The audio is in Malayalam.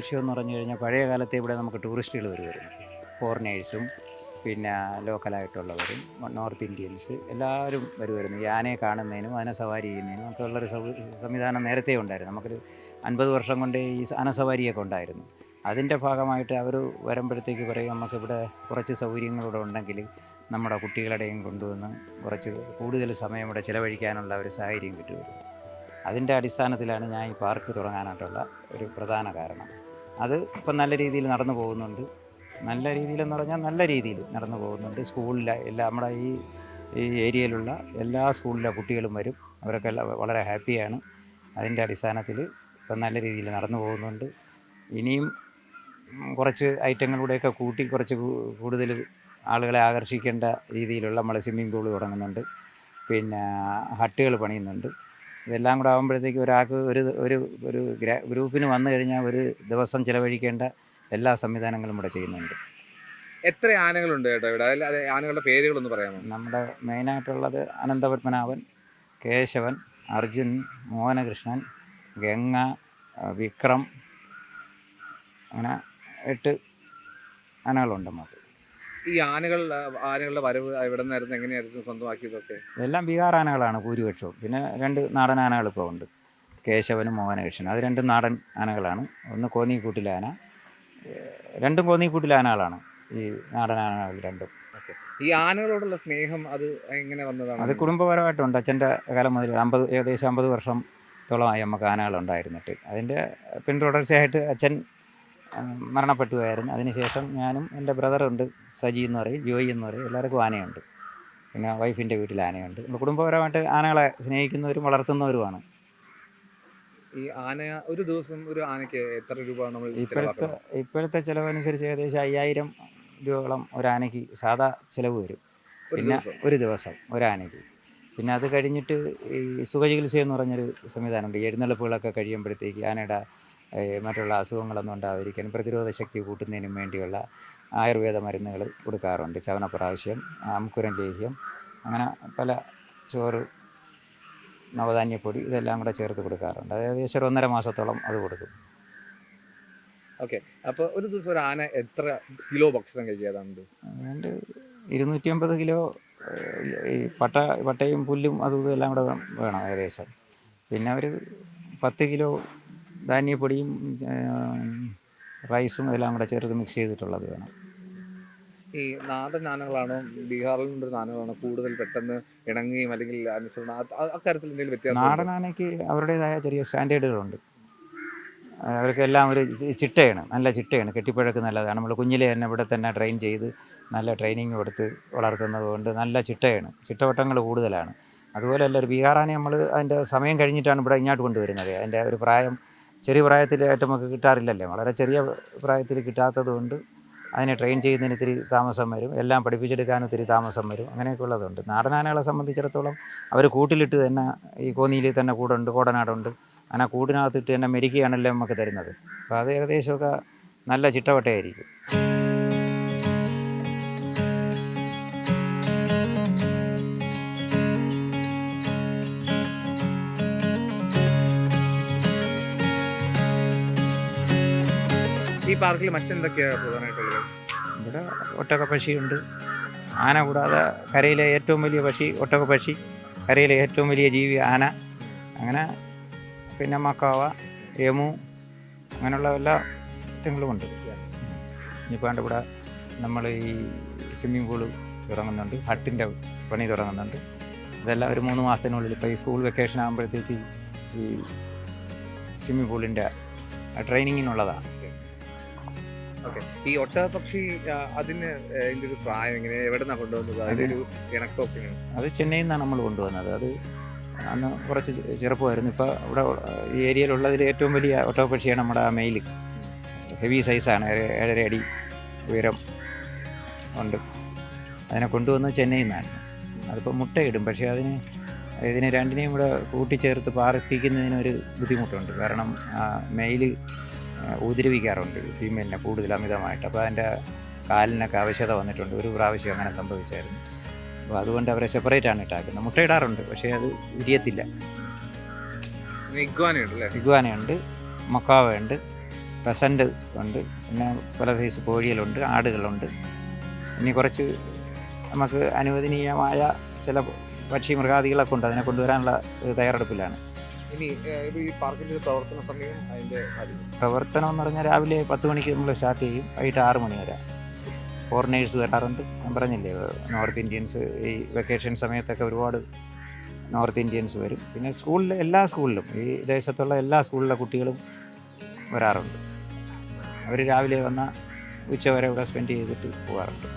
ലക്ഷ്യമെന്ന് പറഞ്ഞു കഴിഞ്ഞാൽ പഴയ കാലത്തെ ഇവിടെ നമുക്ക് ടൂറിസ്റ്റുകൾ വരുമായിരുന്നു. ഫോറിനേഴ്സും പിന്നെ ലോക്കലായിട്ടുള്ളവരും നോർത്ത് ഇന്ത്യൻസ് എല്ലാവരും വരുമായിരുന്നു. ഈ ആനയെ കാണുന്നതിനും ആന സവാരി ചെയ്യുന്നതിനും ഒക്കെ ഉള്ളൊരു സംവിധാനം നേരത്തെ ഉണ്ടായിരുന്നു. നമുക്കൊരു 50 വർഷം കൊണ്ട് ഈ ആന സവാരിയൊക്കെ ഉണ്ടായിരുന്നു. അതിൻ്റെ ഭാഗമായിട്ട് അവർ വരുമ്പോഴത്തേക്ക് പറയും നമുക്കിവിടെ കുറച്ച് സൗകര്യങ്ങളിവിടെ ഉണ്ടെങ്കിൽ നമ്മുടെ കുട്ടികളുടെയും കൊണ്ടുവന്ന് കുറച്ച് കൂടുതൽ സമയം ഇവിടെ ചിലവഴിക്കാനുള്ള ഒരു സാഹചര്യം കിട്ടുമായിരുന്നു. അതിൻ്റെ അടിസ്ഥാനത്തിലാണ് ഞാൻ ഈ പാർക്ക് തുടങ്ങാനായിട്ടുള്ള ഒരു പ്രധാന കാരണം. അത് ഇപ്പം നല്ല രീതിയിൽ നടന്നു പോകുന്നുണ്ട്. നല്ല രീതിയിലെന്ന് പറഞ്ഞാൽ നല്ല രീതിയിൽ നടന്നു പോകുന്നുണ്ട്. സ്കൂളിലെ എല്ലാ നമ്മുടെ ഈ ഏരിയയിലുള്ള എല്ലാ സ്കൂളിലെ കുട്ടികളും വരും. അവരൊക്കെ വളരെ ഹാപ്പിയാണ്. അതിൻ്റെ അടിസ്ഥാനത്തിൽ ഇപ്പം നല്ല രീതിയിൽ നടന്നു പോകുന്നുണ്ട്. ഇനിയും കുറച്ച് ഐറ്റങ്ങളിലൂടെയൊക്കെ കൂട്ടി കുറച്ച് കൂടുതൽ ആളുകളെ ആകർഷിക്കേണ്ട രീതിയിലുള്ള നമ്മൾ സ്വിമ്മിംഗ് പൂൾ തുടങ്ങുന്നുണ്ട്. പിന്നെ ഹട്ടുകൾ പണിയുന്നുണ്ട്. ഇതെല്ലാം കൂടെ ആകുമ്പോഴത്തേക്ക് ഒരാൾക്ക് ഒരു ഒരു ഗ്രൂപ്പിന് വന്നു കഴിഞ്ഞാൽ ഒരു ദിവസം ചിലവഴിക്കേണ്ട എല്ലാ സംവിധാനങ്ങളും ഇവിടെ ചെയ്യുന്നുണ്ട്. എത്ര ആനകളുണ്ട് ചേട്ടാ ഇവിടെ? അതെ, ആനകളുടെ പേരുകളൊന്ന് പറയാമോ? നമ്മുടെ മെയിനായിട്ടുള്ളത് അനന്തപത്മനാഭൻ, കേശവൻ, അർജുൻ, മോഹനകൃഷ്ണൻ, ഗംഗ, വിക്രം, അങ്ങനെ 8 ആനകളുണ്ട് നമുക്ക്. ഈ ആനകളുടെ വരവ് എവിടെ നിന്നായിരുന്നു, എങ്ങനെയായിരുന്നു സ്വന്തമാക്കിയതൊക്കെ? ഇതെല്ലാം ബീഹാർ ആനകളാണ് ഭൂരിപക്ഷവും. പിന്നെ 2 നാടൻ ആനകൾ ഇപ്പോൾ ഉണ്ട്, കേശവനും മോഹനകൃഷ്ണനും. അത് 2 നാടൻ ആനകളാണ്. ഒന്ന് കോന്നിക്കൂട്ടിലെ ആന, 2 കോന്നിക്കൂട്ടിലെ ആനകളാണ് ഈ നാടൻ ആനകൾ 2. ഈ ആനകളോടുള്ള സ്നേഹം അത് എങ്ങനെ വന്നതാണ്? അത് കുടുംബപരമായിട്ടുണ്ട്. അച്ഛൻ്റെ കാലം മുതൽ ഏകദേശം 50 വർഷത്തോളമായി നമുക്ക് ആനകളുണ്ടായിരുന്നിട്ട്. അതിൻ്റെ പിന്തുടർച്ചയായിട്ട് അച്ഛൻ മരണപ്പെട്ടു പോയായിരുന്നു. അതിനുശേഷം ഞാനും എൻ്റെ ബ്രദറുണ്ട്, സജി എന്ന് പറയും, ജോയി എന്ന് പറയും, എല്ലാവർക്കും ആനയുണ്ട്. പിന്നെ വൈഫിൻ്റെ വീട്ടിൽ ആനയുണ്ട്. നമ്മൾ കുടുംബപരമായിട്ട് ആനകളെ സ്നേഹിക്കുന്നവരും വളർത്തുന്നവരുമാണ്. ഈ ആന ഒരു ദിവസം ഒരു ആനയ്ക്ക് എത്ര രൂപ നമ്മൾ ഇപ്പോഴത്തെ ചിലവനുസരിച്ച് ഏകദേശം 5000 രൂപയോളം ഒരാനയ്ക്ക് സാധാ ചിലവ് വരും. പിന്നെ ഒരു ദിവസം ഒരാനയ്ക്ക്. പിന്നെ അത് കഴിഞ്ഞിട്ട് ഈ സുഖചികിത്സ എന്ന് പറഞ്ഞൊരു സംവിധാനമുണ്ട്. എഴുന്നള്ളിപ്പുകളൊക്കെ കഴിയുമ്പോഴത്തേക്ക് ആനയുടെ മറ്റുള്ള അസുഖങ്ങളൊന്നും ഉണ്ടാവാതിരിക്കാൻ പ്രതിരോധ ശക്തി കൂട്ടുന്നതിനും വേണ്ടിയുള്ള ആയുർവേദ മരുന്നുകൾ കൊടുക്കാറുണ്ട്. ചവനപ്രാവശ്യം, അമുക്കുരൻ ലേഹ്യം, അങ്ങനെ പല ചോറ്, നവധാന്യപ്പൊടി, ഇതെല്ലാം കൂടെ ചേർത്ത് കൊടുക്കാറുണ്ട്. അത് ഏകദേശം 1.5 മാസത്തോളം അത് കൊടുക്കും. ഓക്കെ. അപ്പോൾ ഒരു ദിവസം ഒരു ആന എത്ര കിലോ ഭക്ഷണം കഴിക്കാറുണ്ട്? അതുകൊണ്ട് 250 കിലോ ഈ പട്ടയും പുല്ലും അതും എല്ലാം കൂടെ വേണം ഏകദേശം. പിന്നെ ഒരു 10 കിലോ ധാന്യപ്പൊടിയും റൈസും എല്ലാം കൂടെ ചേർത്ത് മിക്സ് ചെയ്തിട്ടുള്ളത് വേണം. ഈ നാടൻ ആനകളാണോ ബീഹാറിൽ നിന്നൊരു ആനകളാണോ കൂടുതൽ പെട്ടെന്ന് ഇണങ്ങുകയും അല്ലെങ്കിൽ അനുസരണം അക്കാര്യത്തിൽ എന്തെങ്കിലും വ്യത്യാസം? നാടൻ ആനയ്ക്ക് അവരുടേതായ ചെറിയ സ്റ്റാൻഡേർഡുകളുണ്ട്. അവർക്കെല്ലാം ഒരു ചിട്ടയാണ്, നല്ല ചിട്ടയാണ്, കെട്ടിപ്പഴക്ക് നല്ലതാണ്. നമ്മൾ കുഞ്ഞിലെ തന്നെ ഇവിടെ തന്നെ ട്രെയിൻ ചെയ്ത് നല്ല ട്രെയിനിങ് കൊടുത്ത് വളർത്തുന്നത് കൊണ്ട് നല്ല ചിട്ടയാണ്, ചിട്ടവട്ടങ്ങൾ കൂടുതലാണ്. അതുപോലെയല്ല ഒരു ബീഹാറാനെ നമ്മൾ അതിൻ്റെ സമയം കഴിഞ്ഞിട്ടാണ് ഇവിടെ ഇങ്ങോട്ട് കൊണ്ടുവരുന്നത്. അതിൻ്റെ ഒരു പ്രായം ചെറിയ പ്രായത്തിലായിട്ട് നമുക്ക് കിട്ടാറില്ലല്ലോ. വളരെ ചെറിയ പ്രായത്തിൽ കിട്ടാത്തത് കൊണ്ട് അതിനെ ട്രെയിൻ ചെയ്യുന്നതിന് ഇത്തിരി താമസം വരും. എല്ലാം പഠിപ്പിച്ചെടുക്കാൻ ഒത്തിരി താമസം വരും. അങ്ങനെയൊക്കെ ഉള്ളതുണ്ട്. നാടനാനകളെ സംബന്ധിച്ചിടത്തോളം അവർ കൂട്ടിലിട്ട് തന്നെ, ഈ കോന്നിയിൽ തന്നെ കൂടുണ്ട്, കോടനാടുണ്ട്, അങ്ങനെ കൂടിനകത്തിട്ട് തന്നെ മെരുക്കിയാണല്ലോ നമുക്ക് തരുന്നത്. അപ്പോൾ അത് ഏകദേശമൊക്കെ നല്ല ചിട്ടവട്ടമായിരിക്കും. ഈ പാർക്കിൽ മറ്റെന്തൊക്കെയാണ് പ്രധാനമായിട്ടുള്ളത്? ഇവിടെ ഒട്ടകപ്പക്ഷിയുണ്ട്. ആന കൂടാതെ കരയിലെ ഏറ്റവും വലിയ പക്ഷി ഒട്ടകപ്പക്ഷി, കരയിലെ ഏറ്റവും വലിയ ജീവി ആന. അങ്ങനെ പിന്നെ മക്കാവ, എമു, അങ്ങനെയുള്ള എല്ലാ ഐറ്റങ്ങളുമുണ്ട്. ഇനിയിപ്പോൾ ഇവിടെ നമ്മൾ ഈ സ്വിമ്മിംഗ് പൂള് തുടങ്ങുന്നുണ്ട്, ഹട്ടിൻ്റെ പണി തുടങ്ങുന്നുണ്ട്. ഇതെല്ലാം ഒരു 3 മാസത്തിനുള്ളിൽ, ഇപ്പോൾ ഈ സ്കൂൾ വെക്കേഷൻ ആകുമ്പോഴത്തേക്ക് ഈ സ്വിമ്മിംഗ് പൂളിൻ്റെ ട്രെയിനിങ്ങിനുള്ളതാണ്. ഓക്കെ. ഈ ഒട്ടകപ്പക്ഷി അതിന് അതിൻ്റെ ഒരു പ്രായം എങ്ങനെ, എവിടെ നിന്നാണ് കൊണ്ടുവന്നത്? അതിൻ്റെ ഒരു ഇണക്കമൊക്കെ? അത് ചെന്നൈയിൽ നിന്നാണ് നമ്മൾ കൊണ്ടുവന്നത്. അത് അന്ന് കുറച്ച് ചെറുപ്പമായിരുന്നു. ഇപ്പോൾ ഇവിടെ ഈ ഏരിയയിലുള്ളതിൽ ഏറ്റവും വലിയ ഒട്ടകപ്പക്ഷിയാണ് നമ്മുടെ ആ മെയിൽ. ഹെവി സൈസാണ്, 7.5 അടി ഉയരം ഉണ്ട്. അതിനെ കൊണ്ടുവന്ന് ചെന്നൈയിൽ നിന്നാണ്. അതിപ്പോൾ മുട്ടയിടും, പക്ഷേ ഇതിനെ രണ്ടിനെയും കൂടെ കൂട്ടിച്ചേർത്ത് പാർപ്പിക്കുന്നതിനൊരു ബുദ്ധിമുട്ടുണ്ട്. കാരണം മെയിൽ ഉപദ്രവിക്കാറുണ്ട് ഫീമെയിലിനെ കൂടുതൽ അമിതമായിട്ട്. അപ്പോൾ അതിൻ്റെ കാലിനൊക്കെ അവശത വന്നിട്ടുണ്ട്. ഒരു പ്രാവശ്യം അങ്ങനെ സംഭവിച്ചായിരുന്നു. അപ്പോൾ അതുകൊണ്ട് അവരെ സെപ്പറേറ്റാണ് ഇട്ടാക്കുന്നത്. മുട്ടയിടാറുണ്ട്, പക്ഷേ അത് വിരിയത്തില്ല. ഇഗ്വാനയുണ്ട്, മക്കാവയുണ്ട്, പെസൻ്റ് ഉണ്ട്, പിന്നെ പല സൈസ് കോഴികളുണ്ട്, ആടുകളുണ്ട്. ഇനി കുറച്ച് നമുക്ക് അനുവദനീയമായ ചില പക്ഷി മൃഗാദികളൊക്കെ ഉണ്ട്, അതിനെ കൊണ്ടുവരാനുള്ള തയ്യാറെടുപ്പിലാണ്. ഇനി ഈ പാർക്കിൻ്റെ ഒരു പ്രവർത്തന സമയം അതിൻ്റെ കാര്യം പ്രവർത്തനം എന്ന് പറഞ്ഞാൽ രാവിലെ 10 മണിക്ക് നമ്മൾ സ്റ്റാർട്ട് ചെയ്യും, വൈകിട്ട് 6 മണി വരെ. ഫോറിനേഴ്സ് വരാറുണ്ട്, ഞാൻ പറഞ്ഞില്ലേ, നോർത്ത് ഇന്ത്യൻസ് ഈ വെക്കേഷൻ സമയത്തൊക്കെ ഒരുപാട് നോർത്ത് ഇന്ത്യൻസ് വരും. പിന്നെ എല്ലാ സ്കൂളിലും ഈ ദേശത്തുള്ള എല്ലാ സ്കൂളിലെ കുട്ടികളും വരാറുണ്ട്. അവർ രാവിലെ വന്ന ഉച്ചവരെ ഇവിടെ സ്പെൻഡ് ചെയ്തിട്ട് പോകാറുണ്ട്.